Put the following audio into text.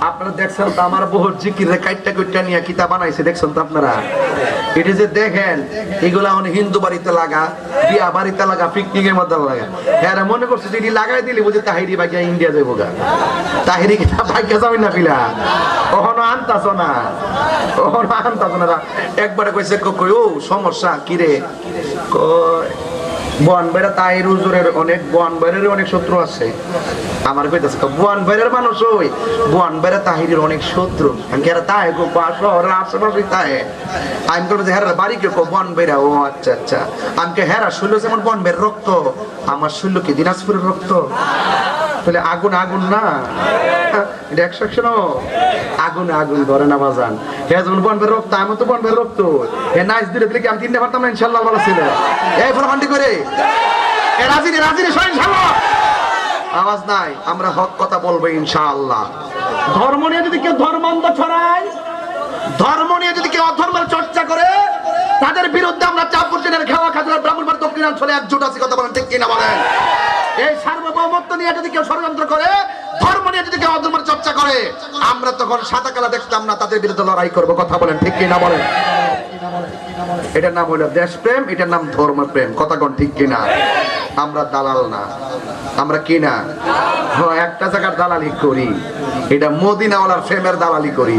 আপনারা দেখছেন তো আমার বহুত জিকিরে কাইটটা কুইটটা নিয়ে কিতাব বানাইছে, দেখছেন তো আপনারা। এটা যে দেখেন এগুলা অনেক হিন্দু বাড়িতে লাগা, বিয়া বাড়িতে লাগা, পিকনিকের মধ্যে লাগা। হ্যাঁ মনে করছে যে এটি লাগাই দিলি বুঝে তাহিরি বাগিয়া ইন্ডিয়া যাবো গা। তাহিরি কিতাব ভাগ্য যাবি না পিলা, কখনো আনতাছ না, কখনো আনতাছ না। একবারে কইছে কই ও সমস্যা কিরে, কয় বন বেড়া তাহির হুজুরের অনেক, বন বেড়ের অনেক শত্রু আছে। আমার কইতাছে বন বেড়ের মানুষ, ওই বন বেড়া তাহিরের অনেক শত্রু। আমি কেরা তাই গো শহরের আশেপাশে তাই। আমি বলবো যে হেরা বাড়ি কেউ বন বেড়া। ও আচ্ছা আচ্ছা। আমি কে হেরা শুনলো যেমন বন বেড় রক্ত, আমার শুনলো কি দিনাজপুরের রক্ত? তাহলে আগুন আগুন না, এটা 100 আগুন আগুন ধরে না বাজান। হ্যাঁ যেমন বনবের রক্ত, আমি তো বনবের রক্ত। হ্যাঁ নাইস দিলে দিলে কি আমি 3টা পারতাম না? ইনশাল্লাহ ভালো ছিল। এই ফরমান্ডি করে রাজি রাজি ইনশাল্লাহ। আওয়াজ নাই, আমরা হক কথা বলবো ইনশাআল্লাহ। ধর্ম নিয়ে যদি কেউ ধর্মান্ধ ছড়ায়, ধর্ম নিয়ে যদি কেউ অধর্মের চর্চা করে, তাদের বিরুদ্ধে আমরা চাঁদপুর খাওয়া খাজরা ব্রাহ্মণবাড়িয়া দক্ষিণাঞ্চলে একজোট আছি। কথা বলেন ঠিক কিনা বলেন? এই সার্বভৌমত্ব নিয়ে যদি কেউ ষড়যন্ত্র করে, ধর্ম নিয়ে যদি কেউ অধর্মের চর্চা করে, আমরা তখন সাদা কালা দেখতাম না, তাদের বিরুদ্ধে লড়াই করবো। কথা বলেন ঠিক কিনা বলেন? এটার নাম হলো দেশপ্রেম, এটার নাম ধর্মপ্রেম। কথা কোন ঠিক কিনা? আমরা দালাল না, আমরা কিনা একটা জায়গার দালালি করি, এটা মদিনাওয়ালার প্রেমের দালালি করি।